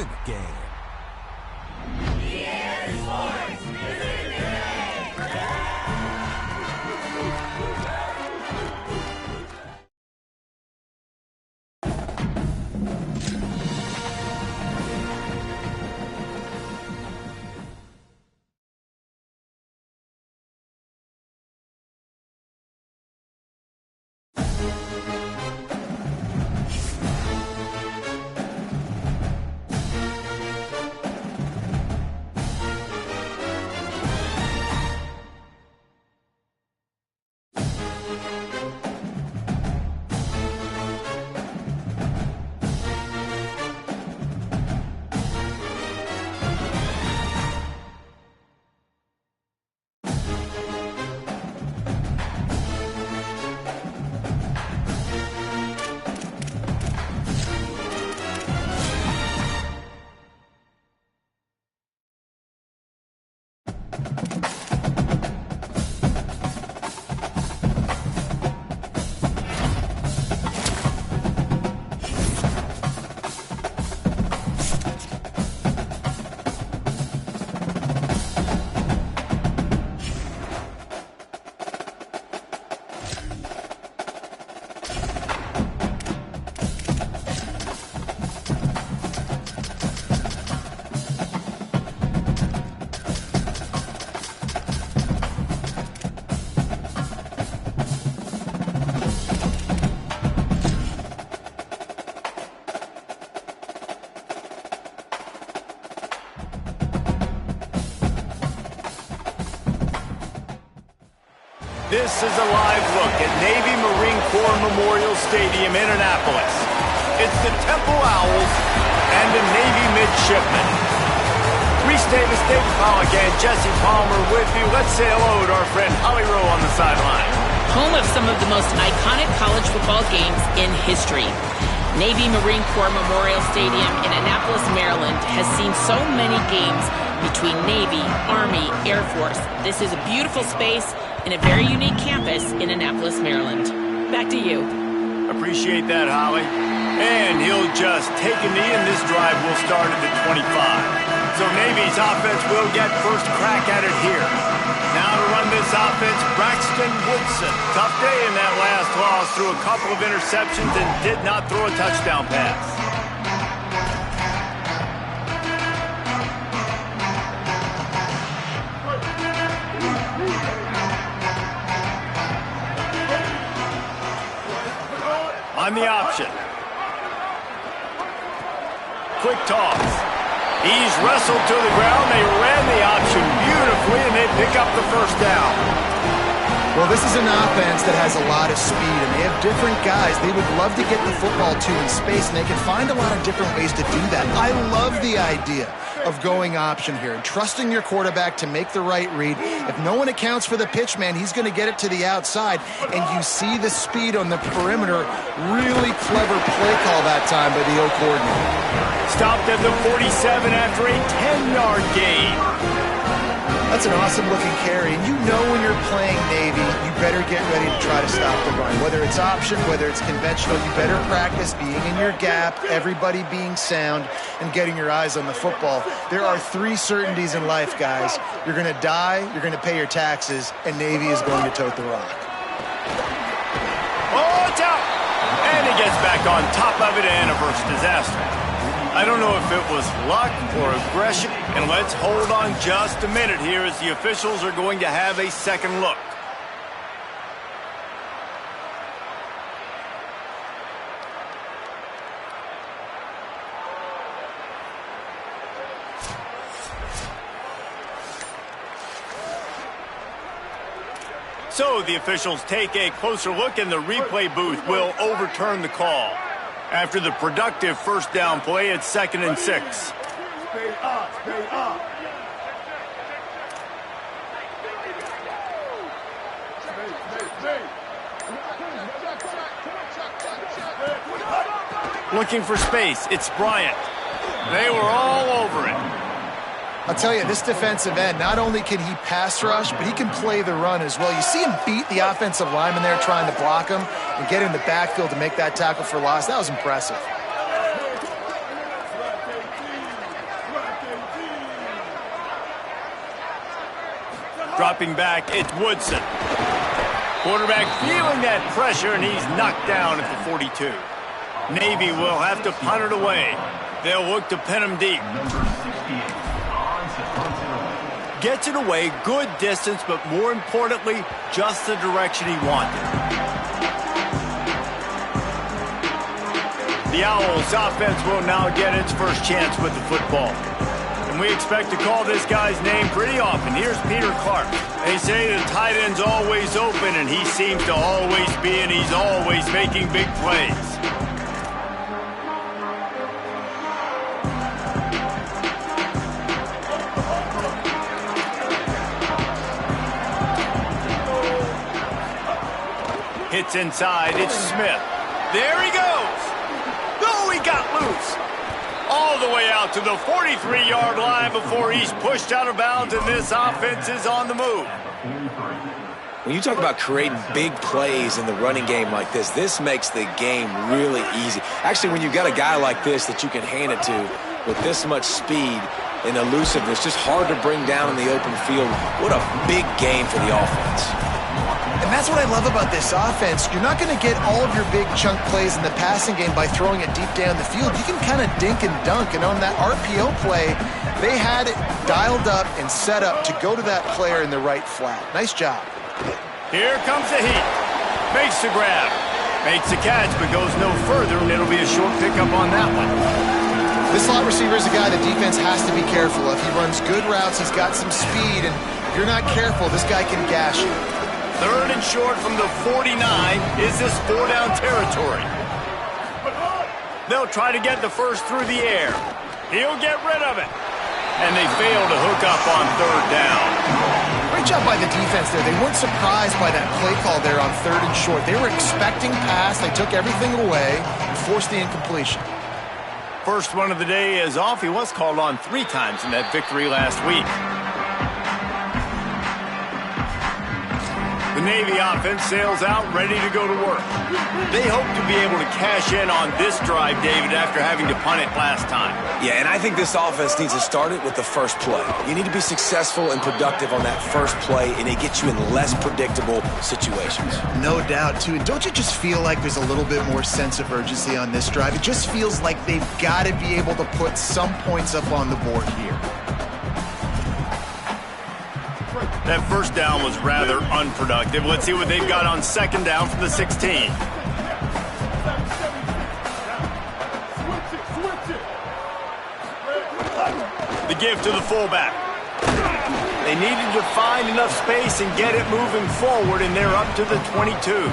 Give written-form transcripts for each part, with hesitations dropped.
in the game. This is a live look at Navy Marine Corps Memorial Stadium in Annapolis. It's the Temple Owls and the Navy midshipmen. Reese Davis, David Pollock, and Jesse Palmer with you. Let's say hello to our friend Holly Rowe on the sideline. Home of some of the most iconic college football games in history. Navy Marine Corps Memorial Stadium in Annapolis, Maryland has seen so many games between Navy, Army, Air Force. This is a beautiful space in a very unique campus in Annapolis, Maryland. Back to you. Appreciate that, Holly. And he'll just take a knee, and this drive will start at the 25. So Navy's offense will get first crack at it here. Now to run this offense, Braxton Woodson. Tough day in that last loss, threw a couple of interceptions and did not throw a touchdown pass. On the option. Quick toss. He's wrestled to the ground. They ran the option beautifully, and they pick up the first down. Well, this is an offense that has a lot of speed, and they have different guys they would love to get the football to in space, and they can find a lot of different ways to do that. I love the idea of going option here and trusting your quarterback to make the right read. If no one accounts for the pitch man, he's going to get it to the outside, and you see the speed on the perimeter. Really clever play call that time by the O coordinator. Stopped at the 47 after a 10-yard gain. That's an awesome-looking carry, and you know when you're playing Navy, you better get ready to try to stop the run. Whether it's option, whether it's conventional, you better practice being in your gap, everybody being sound, and getting your eyes on the football. There are three certainties in life, guys. You're going to die, you're going to pay your taxes, and Navy is going to tote the rock. Oh, it's out! And he gets back on top of it and averts disaster. I don't know if it was luck or aggression, and let's hold on just a minute here as the officials are going to have a second look. So the officials take a closer look, and the replay booth will overturn the call. After the productive first down play, it's 2nd and 6. Stay up, stay up. Looking for space, it's Bryant. They were all over it. I'll tell you, this defensive end, not only can he pass rush, but he can play the run as well. You see him beat the offensive lineman there trying to block him and get in the backfield to make that tackle for loss. That was impressive. Dropping back, it's Woodson. Quarterback feeling that pressure, and he's knocked down at the 42. Navy will have to punt it away. They'll look to pin him deep. Gets it away, good distance, but more importantly, just the direction he wanted. The Owls offense will now get its first chance with the football. And we expect to call this guy's name pretty often. Here's Peter Clark. They say the tight end's always open, and he seems to always be, and he's always making big plays. Hits inside, it's Smith. There he goes. Oh, he got loose. All the way out to the 43-yard line before he's pushed out of bounds, and this offense is on the move. When you talk about creating big plays in the running game like this makes the game really easy. Actually, when you've got a guy like this that you can hand it to with this much speed and elusiveness, just hard to bring down in the open field, what a big game for the offense. And that's what I love about this offense. You're not going to get all of your big chunk plays in the passing game by throwing it deep down the field. You can kind of dink and dunk. And on that RPO play, they had it dialed up and set up to go to that player in the right flat. Nice job. Here comes the heat. Makes the grab. Makes the catch, but goes no further, and it'll be a short pickup on that one. This slot receiver is a guy the defense has to be careful of. He runs good routes. He's got some speed. And if you're not careful, this guy can gash you. Third and short from the 49. Is this 4-down territory? They'll try to get the first through the air. He'll get rid of it. And they fail to hook up on third down. Great job by the defense there. They weren't surprised by that play call there on third and short. They were expecting pass. They took everything away and forced the incompletion. First one of the day is off. He was called on 3 times in that victory last week. The Navy offense sails out, ready to go to work. They hope to be able to cash in on this drive, David, after having to punt it last time. Yeah, and I think this offense needs to start it with the first play. You need to be successful and productive on that first play, and it gets you in less predictable situations. No doubt, too. And don't you just feel like there's a little bit more sense of urgency on this drive? It just feels like they've got to be able to put some points up on the board here. That first down was rather unproductive. Let's see what they've got on second down from the 16. The give to the fullback. They needed to find enough space and get it moving forward, and they're up to the 22.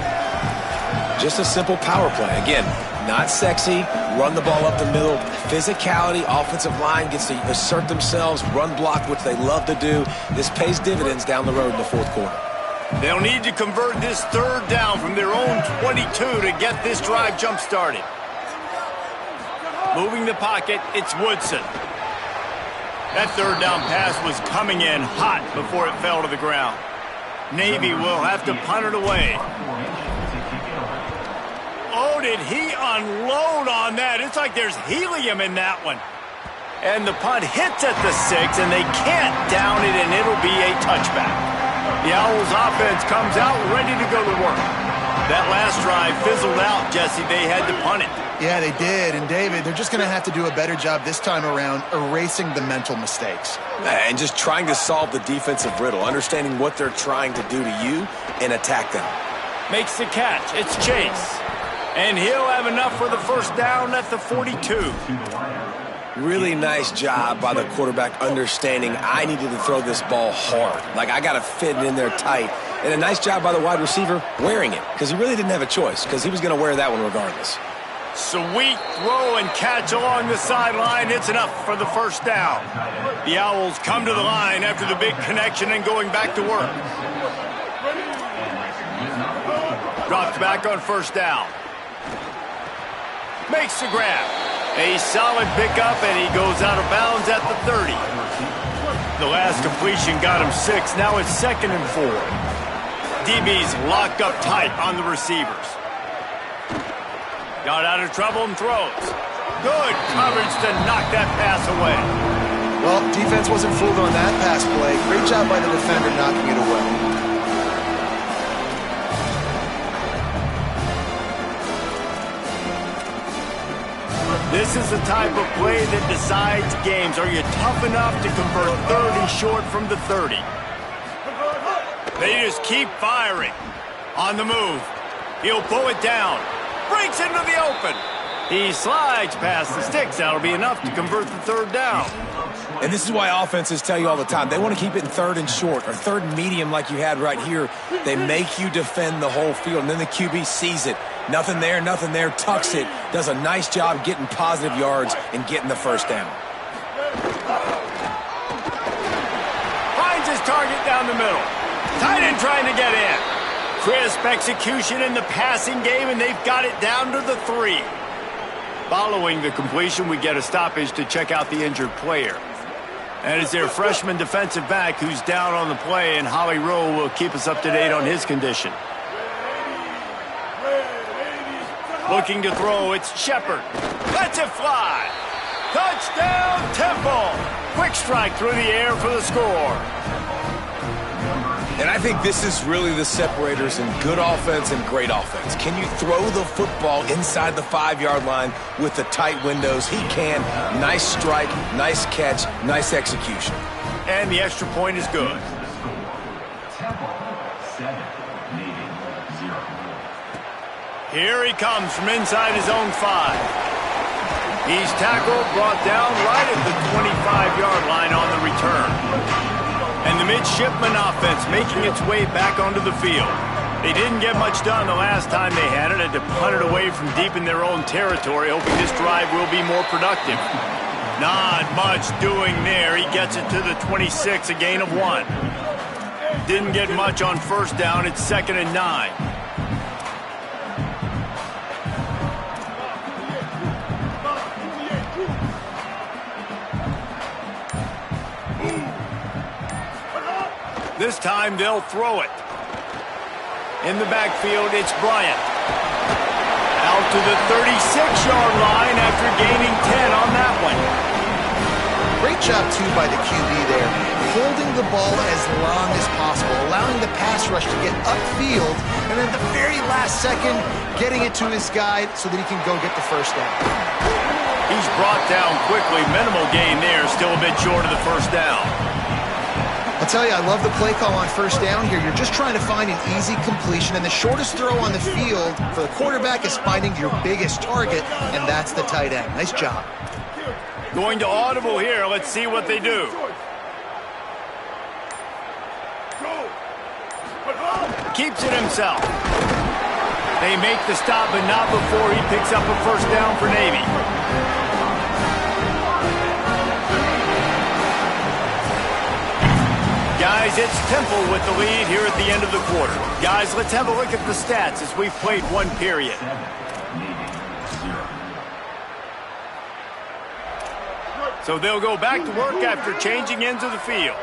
Just a simple power play. Again, not sexy, run the ball up the middle. Physicality, offensive line gets to assert themselves, run block, which they love to do. This pays dividends down the road in the fourth quarter. They'll need to convert this third down from their own 22 to get this drive jump-started. Moving the pocket, it's Woodson. That third down pass was coming in hot before it fell to the ground. Navy will have to punt it away. Oh, did he unload on that? It's like there's helium in that one. And the punt hits at the 6, and they can't down it, and it'll be a touchback. The Owls offense comes out ready to go to work. That last drive fizzled out, Jesse. They had to punt it. Yeah, they did. And, David, they're just going to have to do a better job this time around erasing the mental mistakes. And just trying to solve the defensive riddle, understanding what they're trying to do to you and attack them. Makes the catch. It's Chase. And he'll have enough for the first down at the 42. Really nice job by the quarterback understanding I needed to throw this ball hard. Like, I got to fit it in there tight. And a nice job by the wide receiver wearing it, because he really didn't have a choice, because he was going to wear that one regardless. Sweet throw and catch along the sideline. It's enough for the first down. The Owls come to the line after the big connection and going back to work. Dropped back on first down. Makes the grab. A solid pickup, and he goes out of bounds at the 30. The last completion got him 6. Now it's 2nd and 4. DB's locked up tight on the receivers. Got out of trouble and throws. Good coverage to knock that pass away. Well, defense wasn't fooled on that pass play. Great job by the defender knocking it away. This is the type of play that decides games. Are you tough enough to convert 30 short from the 30? They just keep firing. On the move. He'll pull it down. Breaks into the open. He slides past the sticks. That'll be enough to convert the third down. And this is why offenses tell you all the time, they want to keep it in third and short or third and medium like you had right here. They make you defend the whole field, and then the QB sees it. Nothing there, tucks it, does a nice job getting positive yards and getting the first down. Finds his target down the middle. Tight end trying to get in. Crisp execution in the passing game, and they've got it down to the 3. Following the completion, we get a stoppage to check out the injured player. And it's their freshman defensive back who's down on the play, and Holly Rowe will keep us up to date on his condition. Looking to throw, it's Shepard. Lets it fly. Touchdown, Temple. Quick strike through the air for the score. And I think this is really the separators in good offense and great offense. Can you throw the football inside the 5-yard line with the tight windows? He can. Nice strike, nice catch, nice execution. And the extra point is good. Here he comes from inside his own 5. He's tackled, brought down right at the 25-yard line on the return. And the midshipman offense making its way back onto the field. They didn't get much done the last time they had it. Had to punt it away from deep in their own territory, hoping this drive will be more productive. Not much doing there. He gets it to the 26, a gain of 1. Didn't get much on first down. It's 2nd and 9. This time they'll throw it. In the backfield, it's Bryant. Out to the 36-yard line after gaining 10 on that one. Great job, too, by the QB there. Holding the ball as long as possible, allowing the pass rush to get upfield, and then at the very last second, getting it to his guy so that he can go get the first down. He's brought down quickly. Minimal gain there. Still a bit short of the first down. I'll tell you, I love the play call on first down here. You're just trying to find an easy completion, and the shortest throw on the field for the quarterback is finding your biggest target, and that's the tight end. Nice job. Going to audible here. Let's see what they do. Keeps it himself. They make the stop, but not before he picks up a first down for Navy. Guys, it's Temple with the lead here at the end of the quarter. Guys, let's have a look at the stats as we've played one period. So they'll go back to work after changing into the field.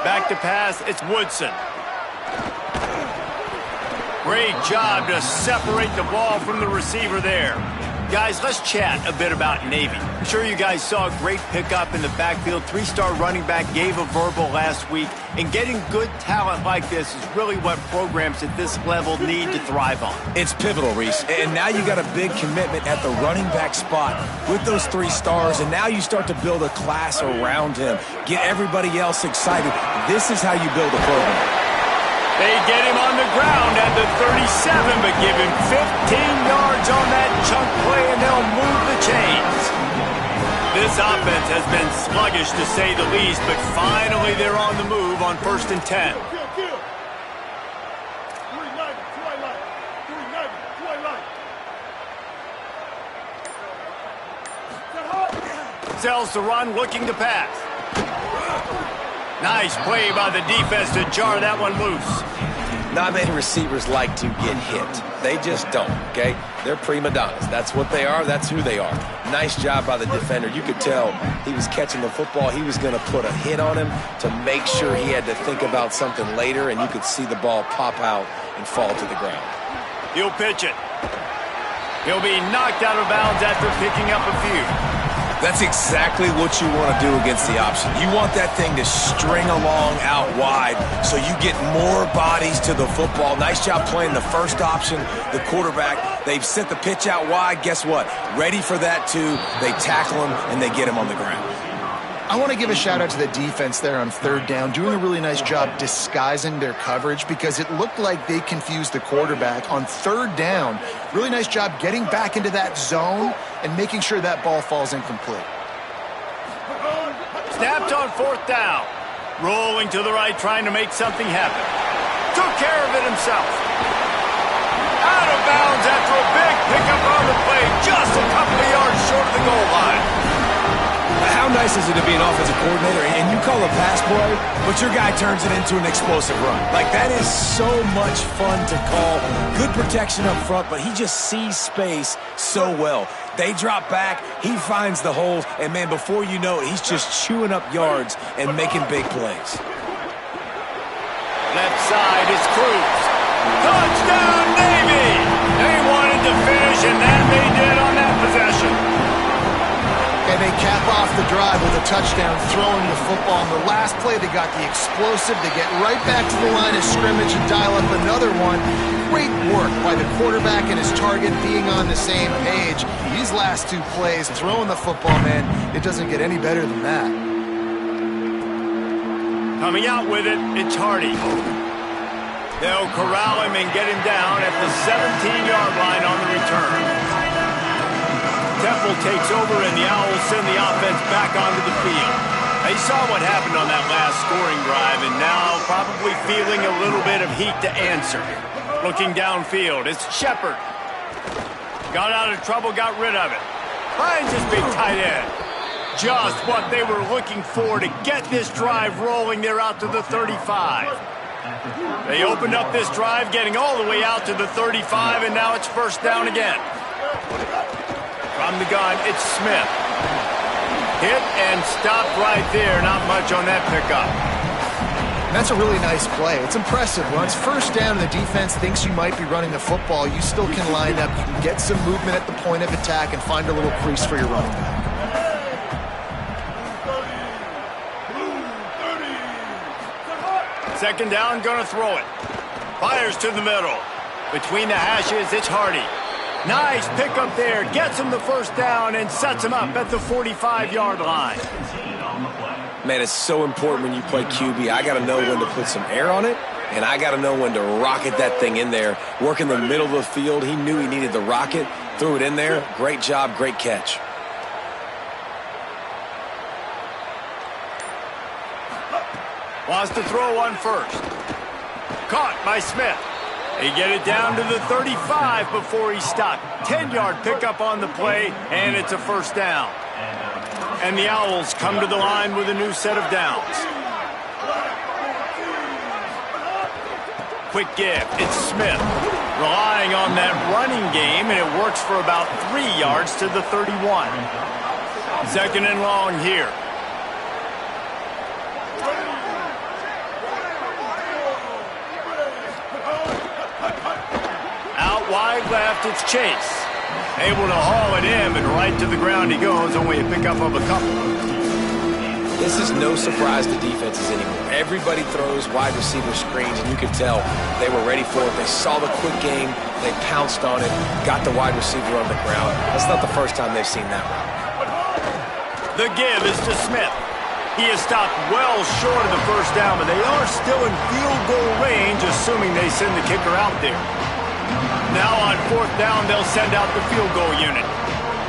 Back to pass, it's Woodson. Great job to separate the ball from the receiver there. Guys, let's chat a bit about Navy. I'm sure you guys saw a great pickup in the backfield. 3-star running back gave a verbal last week. And getting good talent like this is really what programs at this level need to thrive on. It's pivotal, Reese. And now you got a big commitment at the running back spot with those 3 stars. And now you start to build a class around him. Get everybody else excited. This is how you build a program. They get him on the ground at the 37, but give him 15 yards on that chunk play, and they'll move the chains. This offense has been sluggish, to say the least, but finally they're on the move on 1st and 10. Sells the run, looking to pass. Nice play by the defense to jar that one loose. Not many receivers like to get hit. They just don't, okay? They're prima donnas. That's what they are. That's who they are. Nice job by the defender. You could tell he was catching the football. He was going to put a hit on him to make sure he had to think about something later, and you could see the ball pop out and fall to the ground. He'll pitch it. He'll be knocked out of bounds after picking up a few. That's exactly what you want to do against the option. You want that thing to string along out wide so you get more bodies to the football. Nice job playing the first option, the quarterback. They've sent the pitch out wide. Guess what? Ready for that too. They tackle him, and they get him on the ground. I want to give a shout out to the defense there on third down, doing a really nice job disguising their coverage because it looked like they confused the quarterback on third down. Really nice job getting back into that zone and making sure that ball falls incomplete. Snapped on fourth down. Rolling to the right, trying to make something happen. Took care of it himself. Out of bounds after a big pickup on the play, just a couple of yards short of the goal line. How nice is it to be an offensive coordinator and you call a pass play, but your guy turns it into an explosive run? Like, that is so much fun to call. Good protection up front, but he just sees space so well. They drop back, he finds the holes, and, man, before you know it, he's just chewing up yards and making big plays. Left side is Cruz. Touchdown, Navy! They wanted to finish, and that they did on that possession. And they cap off the drive with a touchdown, throwing the football. On the last play, they got the explosive. They get right back to the line of scrimmage and dial up another one. Great work by the quarterback and his target being on the same page. These last two plays, throwing the football, man, it doesn't get any better than that. Coming out with it, it's Hardy. They'll corral him and get him down at the 17-yard line on the return. Temple takes over, and the Owls send the offense back onto the field. They saw what happened on that last scoring drive, and now probably feeling a little bit of heat to answer. Looking downfield, it's Shepard. Got out of trouble, got rid of it. Finds his big tight end. Just what they were looking for to get this drive rolling. They're out to the 35. They opened up this drive, getting all the way out to the 35, and now it's first down again. From the gun, it's Smith. Hit and stopped right there. Not much on that pickup. That's a really nice play. It's impressive. When it's first down and the defense thinks you might be running the football, you still can line up. You can get some movement at the point of attack and find a little crease for your running back. Second down, gonna throw it. Fires to the middle. Between the hashes, it's Hardy. Nice pickup there. Gets him the first down and sets him up at the 45-yard line. Man, it's so important when you play QB. I got to know when to put some air on it, and I got to know when to rocket that thing in there. Work in the middle of the field. He knew he needed the rocket. Threw it in there. Great job. Great catch. Wants to throw one first. Caught by Smith. They get it down to the 35 before he stopped. 10-yard pickup on the play, and it's a first down. And the Owls come to the line with a new set of downs. Quick give. It's Smith. Relying on that running game, and it works for about 3 yards to the 31. Second and long here. Wide left, it's Chase. Able to haul it in, but right to the ground he goes, only a pickup of a couple. This is no surprise to defenses anymore. Everybody throws wide receiver screens, and you can tell they were ready for it. They saw the quick game, they pounced on it, got the wide receiver on the ground. That's not the first time they've seen that route. The give is to Smith. He is stopped well short of the first down, but they are still in field goal range, assuming they send the kicker out there. Now on fourth down, they'll send out the field goal unit.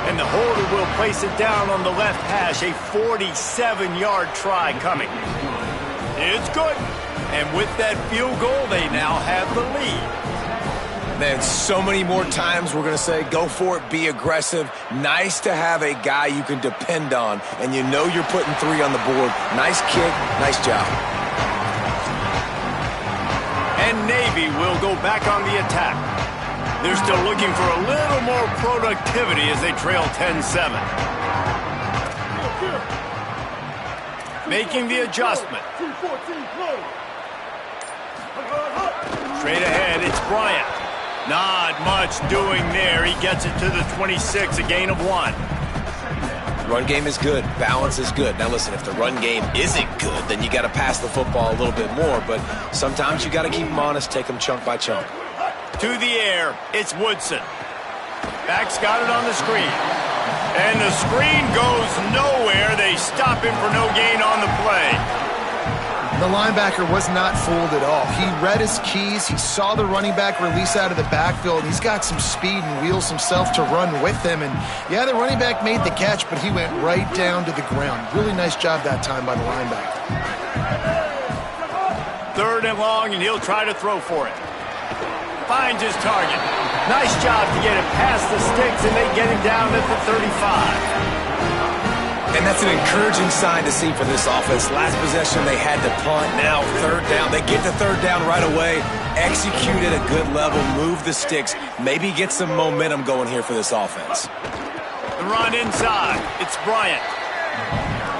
And the holder will place it down on the left hash, a 47-yard try coming. It's good. And with that field goal, they now have the lead. Man, so many more times we're going to say, go for it, be aggressive. Nice to have a guy you can depend on, and you know you're putting 3 on the board. Nice kick, nice job. And Navy will go back on the attack. They're still looking for a little more productivity as they trail 10-7. Making the adjustment. Straight ahead, it's Bryant. Not much doing there. He gets it to the 26, a gain of 1. Run game is good. Balance is good. Now listen, if the run game isn't good, then you got to pass the football a little bit more. But sometimes you got to keep them honest, take them chunk by chunk. To the air, it's Woodson. Back's got it on the screen. And the screen goes nowhere. They stop him for no gain on the play. The linebacker was not fooled at all. He read his keys. He saw the running back release out of the backfield. He's got some speed and wheels himself to run with him. And, yeah, the running back made the catch, but he went right down to the ground. Really nice job that time by the linebacker. 3rd and long, and he'll try to throw for it. Finds his target. Nice job to get it past the sticks, and they get him down at the 35. And that's an encouraging sign to see for this offense. Last possession, they had to punt. Now 3rd down. They get the 3rd down right away. Execute at a good level. Move the sticks. Maybe get some momentum going here for this offense. The run inside. It's Bryant.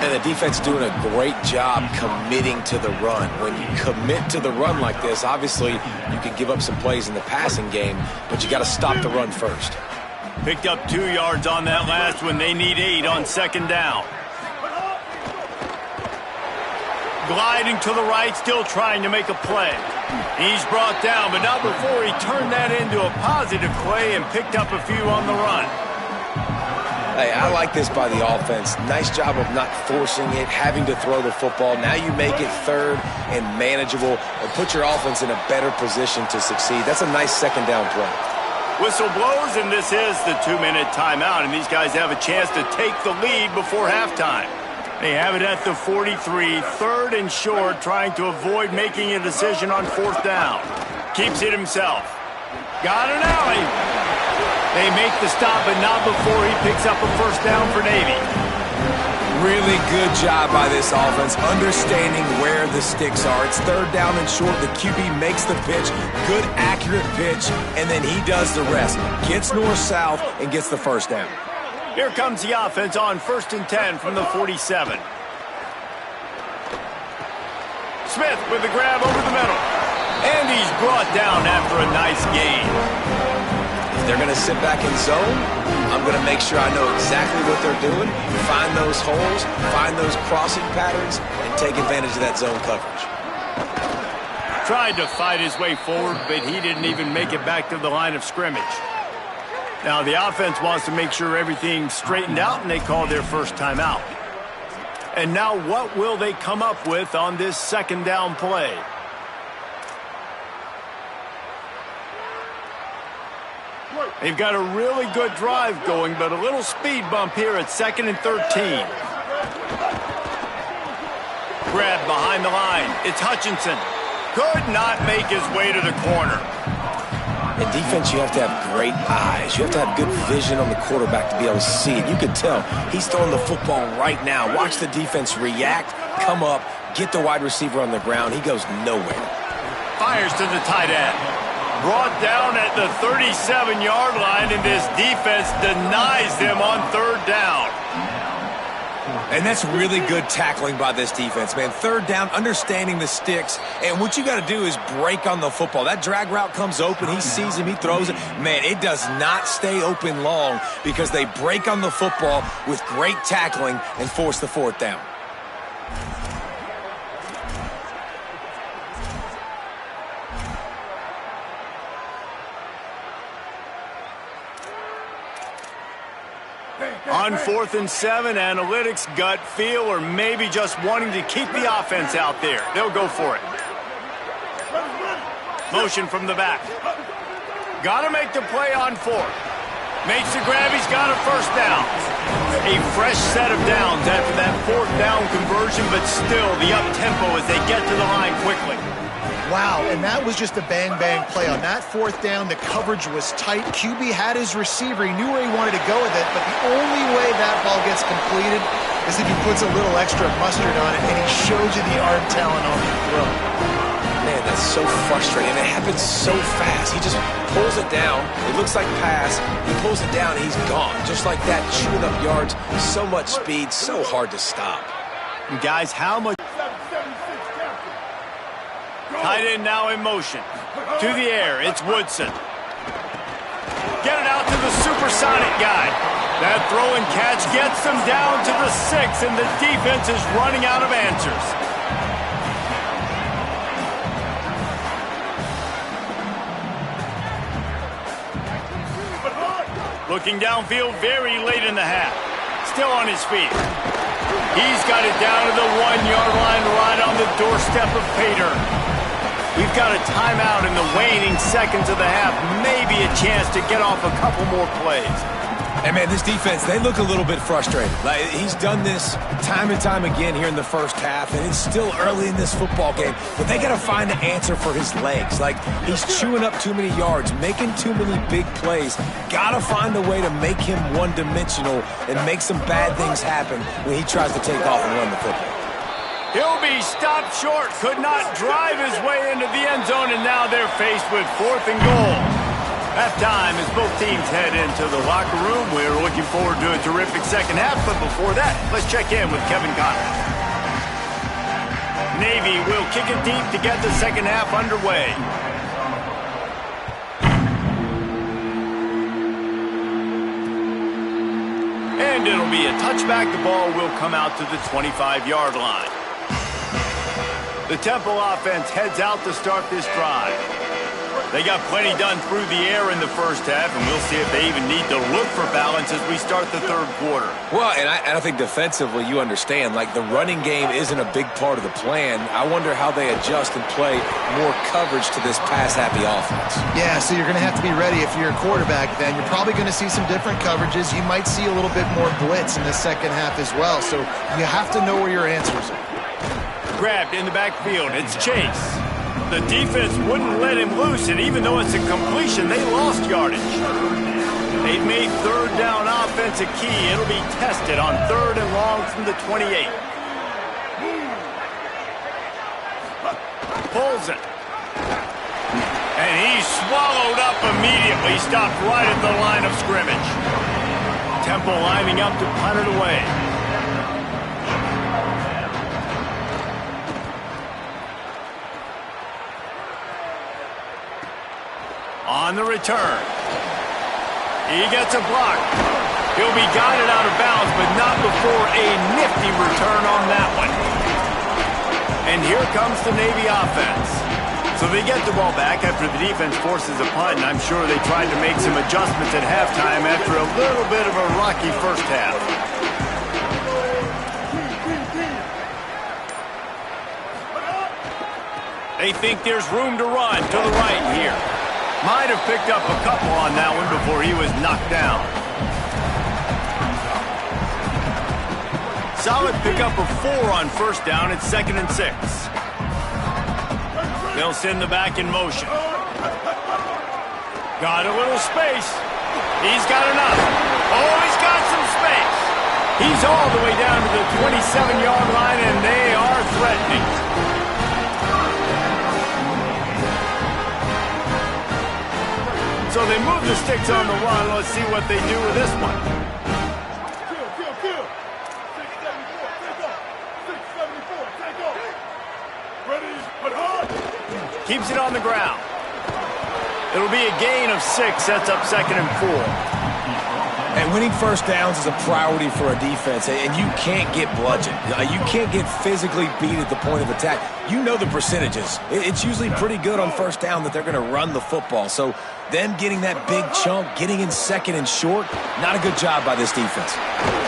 And the defense doing a great job committing to the run. When you commit to the run like this, obviously you can give up some plays in the passing game, but you got to stop the run first. Picked up 2 yards on that last one. They need 8 on 2nd down. Gliding to the right, still trying to make a play. He's brought down, but not before he turned that into a positive play and picked up a few on the run. Hey, I like this by the offense. Nice job of not forcing it, having to throw the football. Now you make it 3rd and manageable and put your offense in a better position to succeed. That's a nice 2nd down play. Whistle blows, and this is the 2-minute timeout, and these guys have a chance to take the lead before halftime. They have it at the 43, 3rd and short, trying to avoid making a decision on 4th down. Keeps it himself. Got an alley. They make the stop, but not before he picks up a 1st down for Navy. Really good job by this offense, understanding where the sticks are. It's 3rd down and short. The QB makes the pitch, good, accurate pitch, and then he does the rest. Gets north-south and gets the 1st down. Here comes the offense on 1st and 10 from the 47. Smith with the grab over the middle. And he's brought down after a nice gain. If they're going to sit back in zone, I'm going to make sure I know exactly what they're doing, find those holes, find those crossing patterns, and take advantage of that zone coverage. Tried to fight his way forward, but he didn't even make it back to the line of scrimmage. Now the offense wants to make sure everything's straightened out, and they call their first timeout. And now what will they come up with on this 2nd down play? They've got a really good drive going, but a little speed bump here at 2nd and 13. Grab behind the line. It's Hutchinson. Could not make his way to the corner. In defense, you have to have great eyes. You have to have good vision on the quarterback to be able to see it. You can tell he's throwing the football right now. Watch the defense react, come up, get the wide receiver on the ground. He goes nowhere. Fires to the tight end. Brought down at the 37-yard line, and this defense denies them on 3rd down. And that's really good tackling by this defense, man. 3rd down, understanding the sticks. And what you got to do is break on the football. That drag route comes open. He sees him. He throws it. Man, it does not stay open long because they break on the football with great tackling and force the 4th down. On 4th and 7, analytics, gut feel, or maybe just wanting to keep the offense out there. They'll go for it. Motion from the back. Got to make the play on 4th. Makes the grab. He's got a 1st down. A fresh set of downs after that 4th down conversion, but still the up-tempo as they get to the line quickly. Wow, and that was just a bang-bang play. On that 4th down, the coverage was tight. QB had his receiver. He knew where he wanted to go with it, but the only way that ball gets completed is if he puts a little extra mustard on it, and he shows you the arm talent on the throw. Man, that's so frustrating. It happens so fast. He just pulls it down. It looks like pass. He pulls it down, and he's gone. Just like that, chewing up yards. So much speed, so hard to stop. And guys, how much... Tight end now in motion. To the air, it's Woodson. Get it out to the super supersonic guy. That throw and catch gets them down to the 6, and the defense is running out of answers. Looking downfield very late in the half. Still on his feet. He's got it down to the 1-yard line right on the doorstep of Pater. We've got a timeout in the waning seconds of the half. Maybe a chance to get off a couple more plays. And, man, this defense, they look a little bit frustrated. Like, he's done this time and time again here in the first half, and it's still early in this football game. But they got to find an answer for his legs. Like, he's chewing up too many yards, making too many big plays. Got to find a way to make him one-dimensional and make some bad things happen when he tries to take off and run the football. He'll be stopped short. Could not drive his way into the end zone, and now they're faced with 4th and goal. Halftime as both teams head into the locker room. We're looking forward to a terrific second half, but before that, let's check in with Kevin Conley. Navy will kick it deep to get the second half underway. And it'll be a touchback. The ball will come out to the 25-yard line. The Temple offense heads out to start this drive. They got plenty done through the air in the first half, and we'll see if they even need to look for balance as we start the third quarter. Well, and I think defensively, you understand, like, the running game isn't a big part of the plan. I wonder how they adjust and play more coverage to this pass-happy offense. Yeah, so you're going to have to be ready if you're a quarterback then. You're probably going to see some different coverages. You might see a little bit more blitz in the second half as well, so you have to know where your answers are. Grabbed in the backfield. It's Chase. The defense wouldn't let him loose, and even though it's a completion, they lost yardage. They've made third down offense a key. It'll be tested on 3rd and long from the 28. Pulls it. And he's swallowed up immediately. Stopped right at the line of scrimmage. Temple lining up to punt it away. On the return. He gets a block. He'll be guided out of bounds, but not before a nifty return on that one. And here comes the Navy offense. So they get the ball back after the defense forces a punt, and I'm sure they tried to make some adjustments at halftime after a little bit of a rocky first half. They think there's room to run to the right here. Might have picked up a couple on that one before he was knocked down. Solid pickup of 4 on first down. It's 2nd and 6. They'll send the back in motion. Got a little space. He's got enough. Oh, he's got some space. He's all the way down to the 27-yard line, and they are threatening. So they move the sticks on the run. Let's see what they do with this one. Kill. 674, take off. 674, take off. Ready, but hard. Keeps it on the ground. It'll be a gain of 6. Sets up 2nd and 4. And winning first downs is a priority for a defense, and you can't get bludgeoned. You can't get physically beat at the point of attack. You know the percentages. It's usually pretty good on first down that they're going to run the football. So them getting that big chunk, getting in 2nd and short, not a good job by this defense.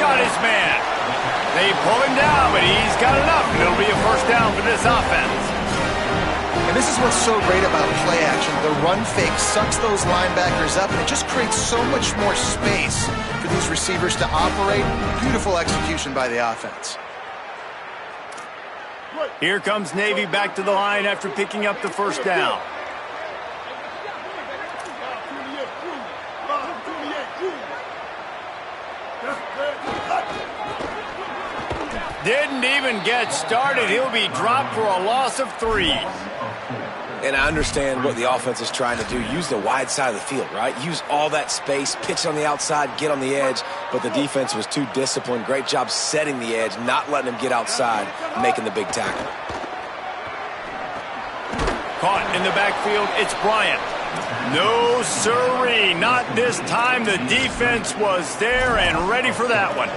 Got his man. They pull him down, but he's got enough, and it'll be a first down for this offense. And this is what's so great about play action. The run fake sucks those linebackers up, and it just creates so much more space for these receivers to operate. Beautiful execution by the offense. Here comes Navy back to the line after picking up the first down. Didn't even get started. He'll be dropped for a loss of 3. And I understand what the offense is trying to do. Use the wide side of the field, right? Use all that space, pitch on the outside, get on the edge. But the defense was too disciplined. Great job setting the edge, not letting him get outside, making the big tackle. Caught in the backfield, it's Bryant. No, sirree. Not this time. The defense was there and ready for that one.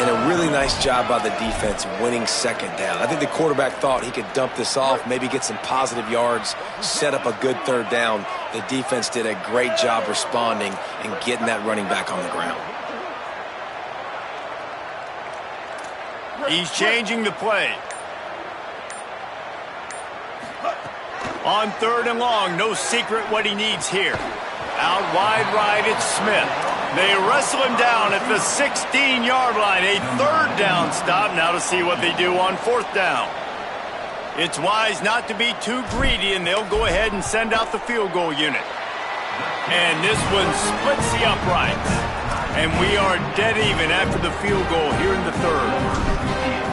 And a really nice job by the defense winning second down. I think the quarterback thought he could dump this off, maybe get some positive yards, set up a good third down. The defense did a great job responding and getting that running back on the ground. He's changing the play. On third and long, no secret what he needs here. Out wide right, it's Smith. They wrestle him down at the 16-yard line. A third down stop. Now to see what they do on fourth down. It's wise not to be too greedy, and they'll go ahead and send out the field goal unit. And this one splits the uprights. And we are dead even after the field goal here in the third.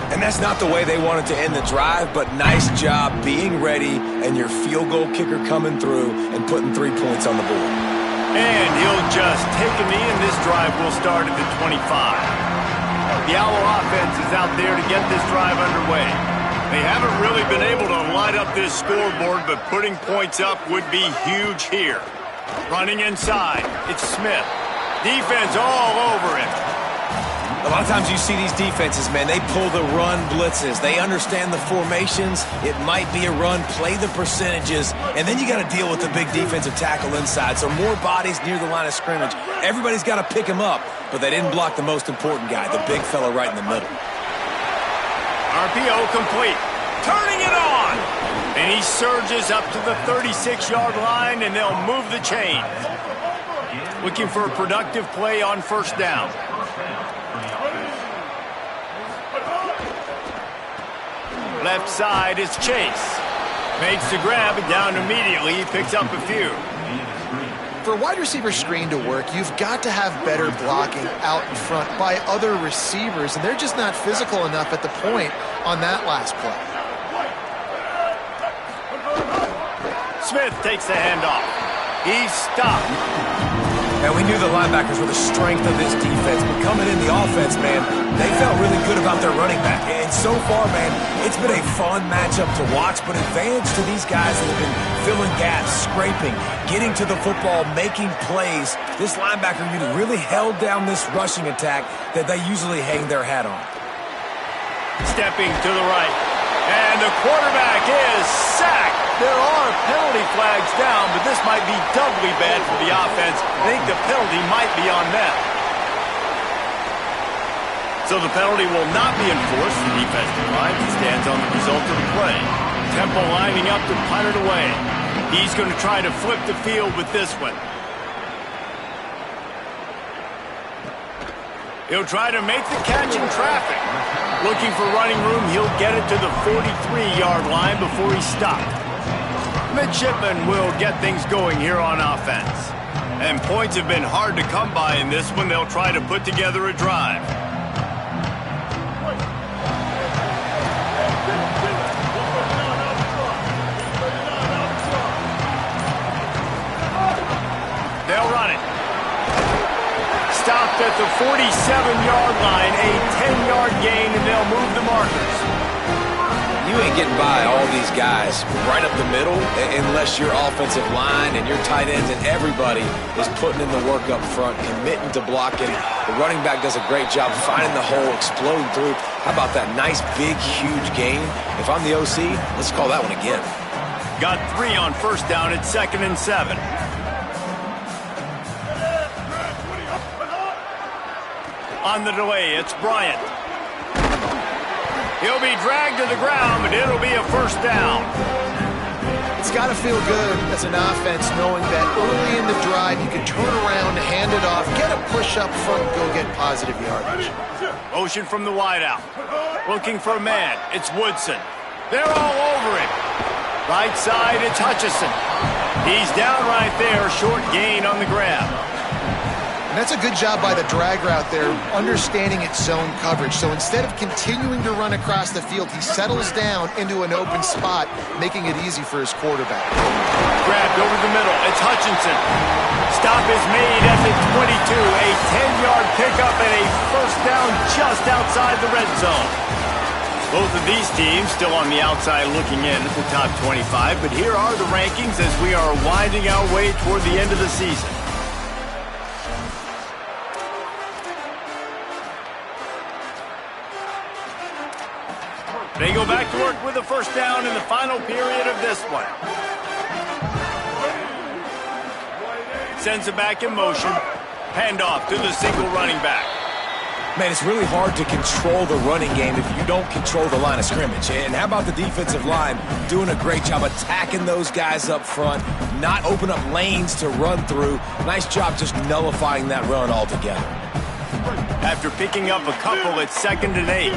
And that's not the way they wanted to end the drive, but nice job being ready and your field goal kicker coming through and putting 3 points on the board. And he'll just take a knee, and this drive will start at the 25. The Owl offense is out there to get this drive underway. They haven't really been able to light up this scoreboard, but putting points up would be huge here. Running inside, it's Smith. Defense all over him. A lot of times you see these defenses, man, they pull the run blitzes. They understand the formations. It might be a run, play the percentages, and then you got to deal with the big defensive tackle inside. So more bodies near the line of scrimmage. Everybody's got to pick him up, but they didn't block the most important guy, the big fella right in the middle. RPO complete. Turning it on. And he surges up to the 36-yard line, and they'll move the chains. Looking for a productive play on first down. Left side is Chase. Makes the grab and down immediately. He picks up a few. For a wide receiver screen to work, you've got to have better blocking out in front by other receivers, and they're just not physical enough at the point on that last play. Smith takes the handoff. He's stopped. And we knew the linebackers were the strength of this defense, but coming in the offense, man, they felt really good about their running back. And so far, man, it's been a fun matchup to watch, but advantage to these guys that have been filling gaps, scraping, getting to the football, making plays. This linebacker unit really held down this rushing attack that they usually hang their hat on. Stepping to the right. And the quarterback is sacked. There are penalty flags down, but this might be doubly bad for the offense. I think the penalty might be on them. So the penalty will not be enforced. The defensive line stands on the result of the play. Temple lining up to punt it away. He's going to try to flip the field with this one. He'll try to make the catch in traffic. Looking for running room, he'll get it to the 43-yard line before he's stopped. Midshipman will get things going here on offense. And points have been hard to come by in this one. They'll try to put together a drive. They'll run it. Stopped at the 47-yard line, a 10-yard gain, and they'll move the markers. You ain't getting by all these guys right up the middle unless your offensive line and your tight ends and everybody is putting in the work up front, committing to blocking. The running back does a great job finding the hole, exploding through. How about that nice, big, huge gain? If I'm the OC, let's call that one again. Got 3 on first down at 2nd and 7. On the delay, it's Bryant. He'll be dragged to the ground, but it'll be a first down. It's got to feel good as an offense knowing that early in the drive you can turn around, hand it off, get a push up front, and go get positive yardage. Motion from the wideout. Looking for a man. It's Woodson. They're all over him. Right side, it's Hutchison. He's down right there, short gain on the grab. And that's a good job by the drag route there, understanding its zone coverage. So instead of continuing to run across the field, he settles down into an open spot, making it easy for his quarterback. Grabbed over the middle. It's Hutchinson. Stop is made at the 22. A 10-yard pickup and a first down just outside the red zone. Both of these teams still on the outside looking in at the top 25, but here are the rankings as we are winding our way toward the end of the season. They go back to work with the first down in the final period of this one. Sends it back in motion. Handoff to the single running back. Man, it's really hard to control the running game if you don't control the line of scrimmage. And how about the defensive line doing a great job attacking those guys up front, not open up lanes to run through. Nice job just nullifying that run altogether. After picking up a couple, it's 2nd and 8.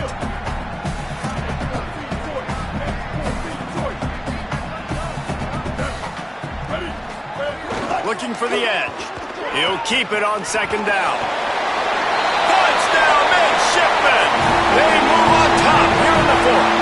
Looking for the edge. He'll keep it on 2nd down. Touchdown, midshipmen! They move on top here in the 4th.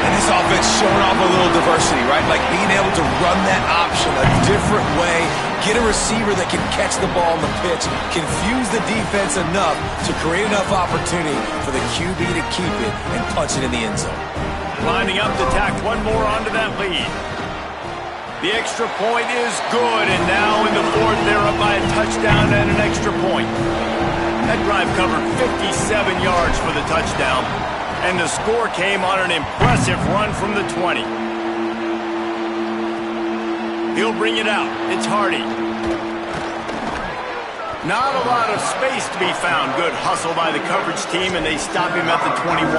And this offense showing off a little diversity, right? Like being able to run that option a different way, get a receiver that can catch the ball on the pitch, confuse the defense enough to create enough opportunity for the QB to keep it and punch it in the end zone. Lining up to tack one more onto that lead. The extra point is good, and now in the 4th, they're up by a touchdown and an extra point. That drive covered 57 yards for the touchdown, and the score came on an impressive run from the 20. He'll bring it out. It's Hardy. Not a lot of space to be found. Good hustle by the coverage team, and they stop him at the 21.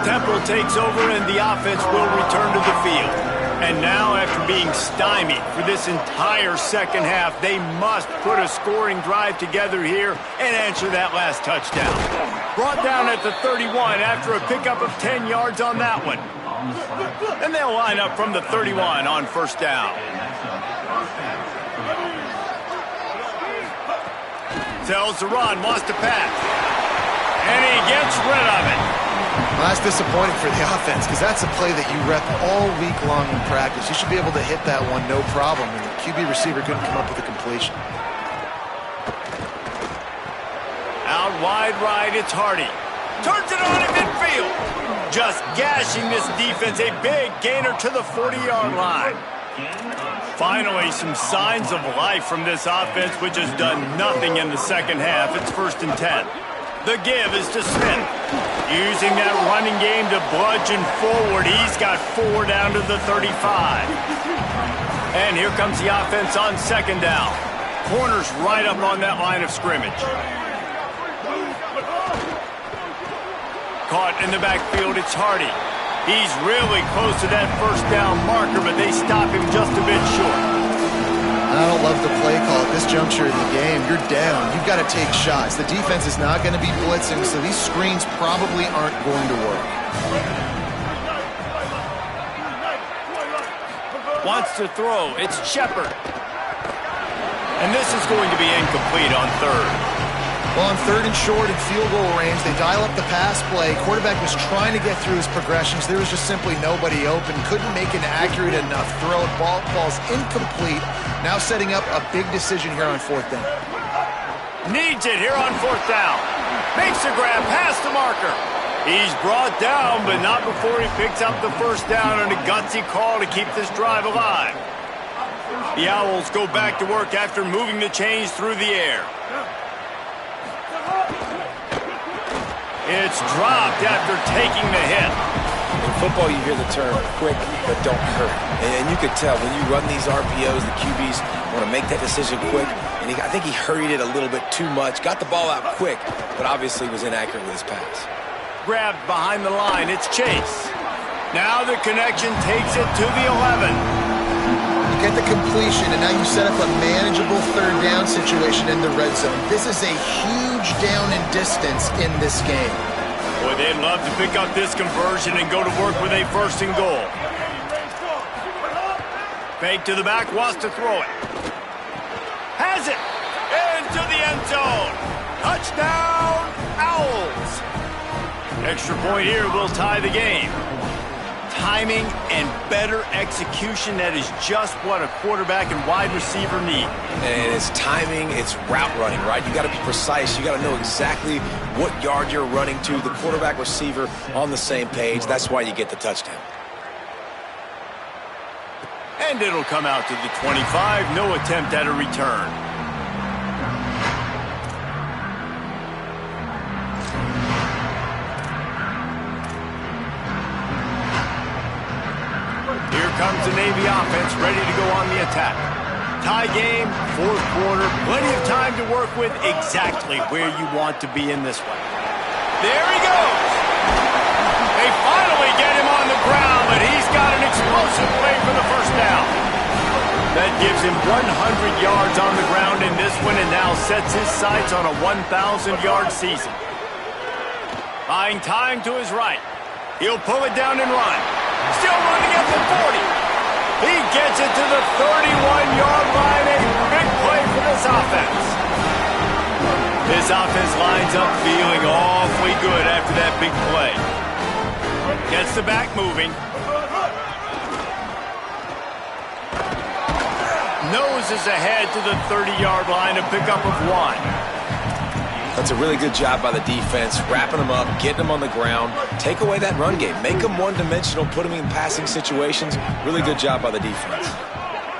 Temple takes over, and the offense will return to the field. And now, after being stymied for this entire second half, they must put a scoring drive together here and answer that last touchdown. Brought down at the 31 after a pickup of 10 yards on that one. And they'll line up from the 31 on first down. Tells to run, wants to pass. And he gets rid of it. Well, that's disappointing for the offense because that's a play that you rep all week long in practice. You should be able to hit that one no problem, and the QB receiver couldn't come up with a completion. Out wide right, it's Hardy. Turns it on in midfield. Just gashing this defense, a big gainer to the 40-yard line. Finally, some signs of life from this offense, which has done nothing in the second half. It's 1st and 10. The give is to Smith. Using that running game to bludgeon forward. He's got 4 down to the 35. And here comes the offense on 2nd down. Corners right up on that line of scrimmage. Caught in the backfield, it's Hardy. He's really close to that first down marker, but they stop him just a bit short. I don't love the play call at this juncture in the game. You're down. You've got to take shots. The defense is not going to be blitzing, so these screens probably aren't going to work. Wants to throw. It's Shepard. And this is going to be incomplete on 3rd. Well, on 3rd and short in field goal range, they dial up the pass play. Quarterback was trying to get through his progressions. There was just simply nobody open. Couldn't make an accurate enough throw. Ball falls incomplete. Now setting up a big decision here on 4th down. Needs it here on 4th down. Makes a grab past the marker. He's brought down, but not before he picks up the first down on a gutsy call to keep this drive alive. The Owls go back to work after moving the chains through the air. It's dropped after taking the hit. In football, you hear the term quick, but don't hurt. And you could tell when you run these RPOs, the QBs want to make that decision quick. And I think he hurried it a little bit too much. Got the ball out quick, but obviously was inaccurate with his pass. Grabbed behind the line. It's Chase. Now the connection takes it to the 11. You get the completion, and now you set up a manageable 3rd down situation in the red zone. This is a huge down in distance in this game. Boy, they'd love to pick up this conversion and go to work with a 1st and goal. Fake to the back, wants to throw it. Has it! Into the end zone! Touchdown, Owls! Extra point here will tie the game. timing and better execution. That is just what a quarterback and wide receiver need. And it's timing, it's route running, right? You got to be precise. You got to know exactly what yard you're running to. The quarterback, receiver on the same page. That's why you get the touchdown. And it'll come out to the 25. No attempt at a return. Here comes the Navy offense ready to go on the attack. Tie game, fourth quarter, plenty of time to work with exactly where you want to be in this one. There he goes. They finally get him on the ground, but he's got an explosive play for the first down. That gives him 100 yards on the ground in this one and now sets his sights on a 1,000-yard season. Buying time to his right. He'll pull it down and run. Still running at the 40. He gets it to the 31-yard line. A big play for this offense. This offense lines up feeling awfully good after that big play. Gets the back moving. Noses ahead to the 30-yard line, a pickup of 1. That's a really good job by the defense, wrapping them up, getting them on the ground. Take away that run game. Make them one-dimensional, put them in passing situations. Really good job by the defense.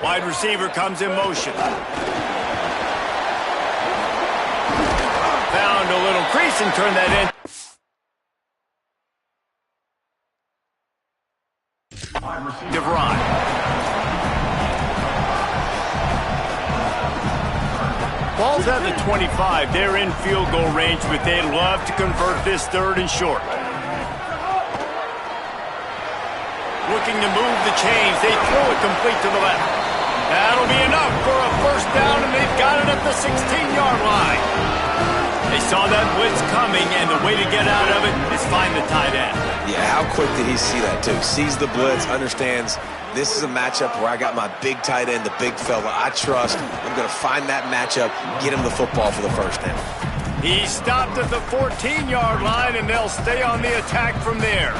Wide receiver comes in motion. Found a little crease and turned that in. DeVron. Ball's at the 25. They're in field goal range, but they'd love to convert this third and short. Looking to move the chains. They throw it complete to the left. That'll be enough for a first down, and they've got it at the 16-yard line. They saw that blitz coming, and the way to get out of it is find the tight end. Yeah, how quick did he see that, too? Sees the blitz, understands this is a matchup where I got my big tight end, the big fella I trust. I'm going to find that matchup, get him the football for the first down. He stopped at the 14-yard line, and they'll stay on the attack from there.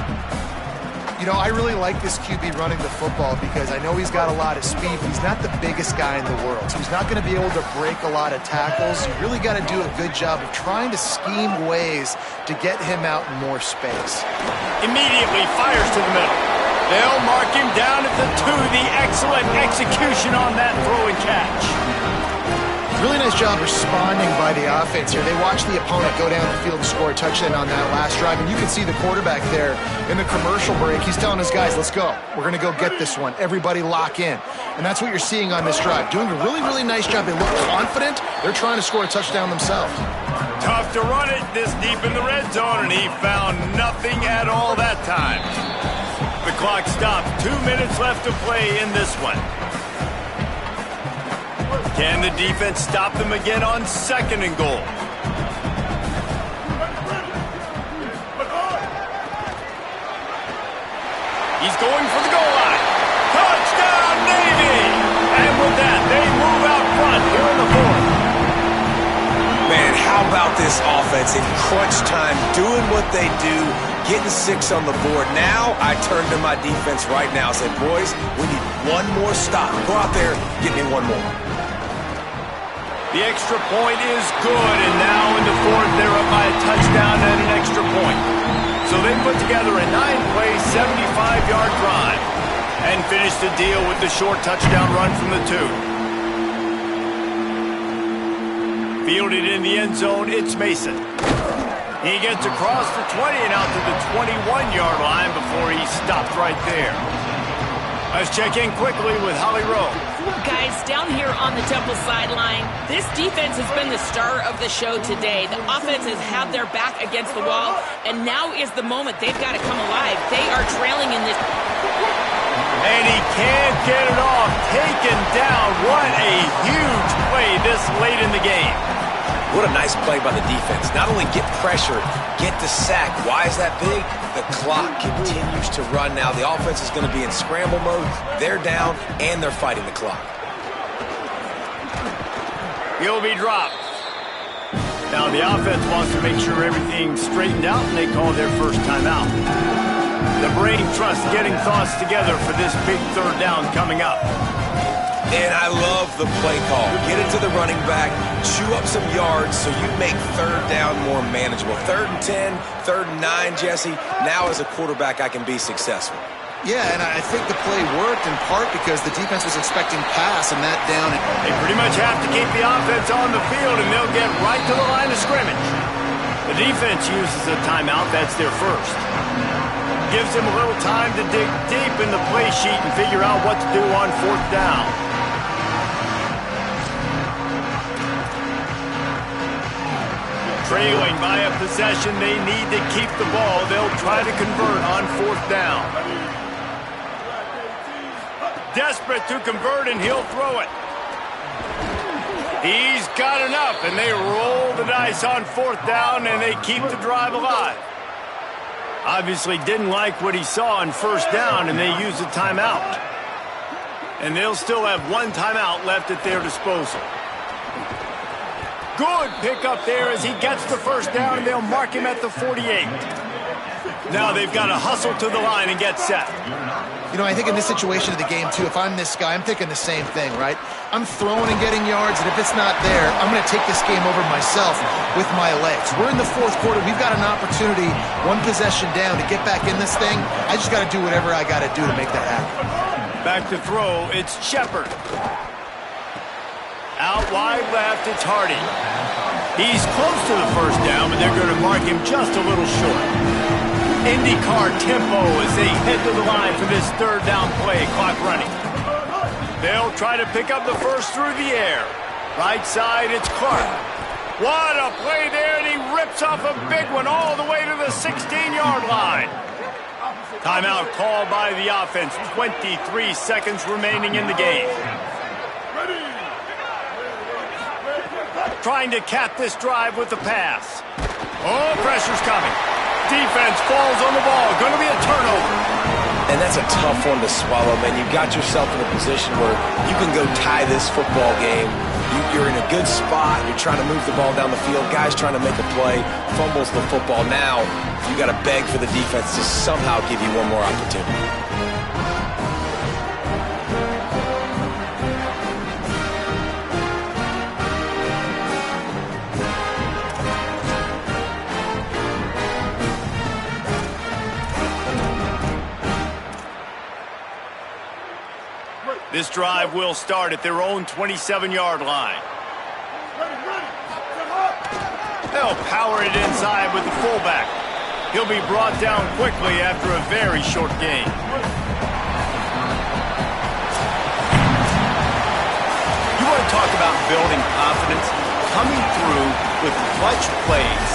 You know, I really like this QB running the football because I know he's got a lot of speed, but he's not the biggest guy in the world. So he's not going to be able to break a lot of tackles. You really got to do a good job of trying to scheme ways to get him out in more space. Immediately fires to the middle. They'll mark him down at the 2. The excellent execution on that throw and catch. Really nice job responding by the offense here. They watched the opponent go down the field and score a touchdown on that last drive, and you can see the quarterback there in the commercial break. He's telling his guys, let's go. We're going to go get this one. Everybody lock in. And that's what you're seeing on this drive. Doing a really, really nice job. They look confident. They're trying to score a touchdown themselves. Tough to run it this deep in the red zone, and he found nothing at all that time. The clock stopped. 2 minutes left to play in this one. Can the defense stop them again on 2nd and goal? He's going for the goal line. Touchdown, Navy! And with that, they move out front here in the 4th. Man, how about this offense in crunch time, doing what they do, getting 6 on the board. Now I turn to my defense right now and say, boys, we need one more stop. Go out there, get me one more. The extra point is good, and now in the 4th, they're up by a touchdown and an extra point. So they put together a 9-play, 75-yard drive and finish the deal with the short touchdown run from the 2. Fielded in the end zone, it's Mason. He gets across the 20 and out to the 21-yard line before he stopped right there. Let's check in quickly with Holly Rowe. Guys, down here on the Temple sideline, this defense has been the star of the show today. The offense has had their back against the wall, and now is the moment they've got to come alive. They are trailing in this. And he can't get it off. Taken down. What a huge play this late in the game. What a nice play by the defense. Not only get pressure, get the sack. Why is that big? The clock continues to run now. The offense is going to be in scramble mode. They're down, and they're fighting the clock. He'll be dropped. Now the offense wants to make sure everything's straightened out, and they call their first timeout. The brain trust getting thoughts together for this big third down coming up. And I love the play call. Get it to the running back, chew up some yards so you make third down more manageable. 3rd and 10, 3rd and 9, Jesse. Now as a quarterback, I can be successful. Yeah, and I think the play worked in part because the defense was expecting pass and that down. They pretty much have to keep the offense on the field, and they'll get right to the line of scrimmage. The defense uses a timeout. That's their first. Gives them a little time to dig deep in the play sheet and figure out what to do on 4th down. Trailing by a possession, they need to keep the ball. They'll try to convert on 4th down. Desperate to convert, and he'll throw it. He's got enough, and they roll the dice on 4th down, and they keep the drive alive. Obviously didn't like what he saw on 1st down, and they use a timeout. And they'll still have one timeout left at their disposal. Good pickup there as he gets the 1st down, and they'll mark him at the 48. Now they've got to hustle to the line and get set. You know, I think in this situation of the game, too, if I'm this guy, I'm thinking the same thing, right? I'm throwing and getting yards, and if it's not there, I'm going to take this game over myself with my legs. We're in the 4th quarter. We've got an opportunity, one possession down, to get back in this thing. I just got to do whatever I got to do to make that happen. Back to throw, it's Shepard. Out wide left, it's Hardy. He's close to the 1st down, but they're going to mark him just a little short. IndyCar tempo as they head to the line for this 3rd down play, clock running. They'll try to pick up the 1st through the air. Right side, it's Clark. What a play there, and he rips off a big one all the way to the 16-yard line. Timeout called by the offense. 23 seconds remaining in the game. Trying to cap this drive with the pass. Oh, pressure's coming. Defense falls on the ball. Going to be a turnover. And that's a tough one to swallow, man. You got yourself in a position where you can go tie this football game. You're in a good spot. You're trying to move the ball down the field. Guys trying to make a play. Fumbles the football. Now you got to beg for the defense to somehow give you one more opportunity. This drive will start at their own 27-yard line. They'll power it inside with the fullback. He'll be brought down quickly after a very short game. You want to talk about building confidence? Coming through with clutch plays,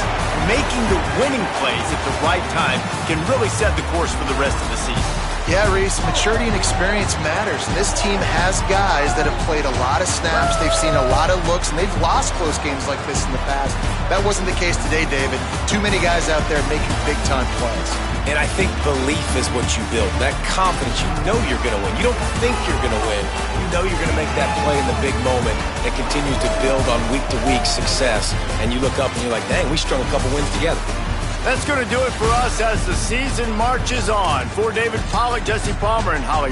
making the winning plays at the right time can really set the course for the rest of the season. Yeah, Reese, maturity and experience matters. This team has guys that have played a lot of snaps. They've seen a lot of looks, and they've lost close games like this in the past. That wasn't the case today, David. Too many guys out there making big-time plays. And I think belief is what you build. That confidence, you know you're going to win. You don't think you're going to win. You know you're going to make that play in the big moment that continues to build on week-to-week success. And you look up and you're like, dang, we strung a couple wins together. That's going to do it for us as the season marches on. For David Pollack, Jesse Palmer, and Holly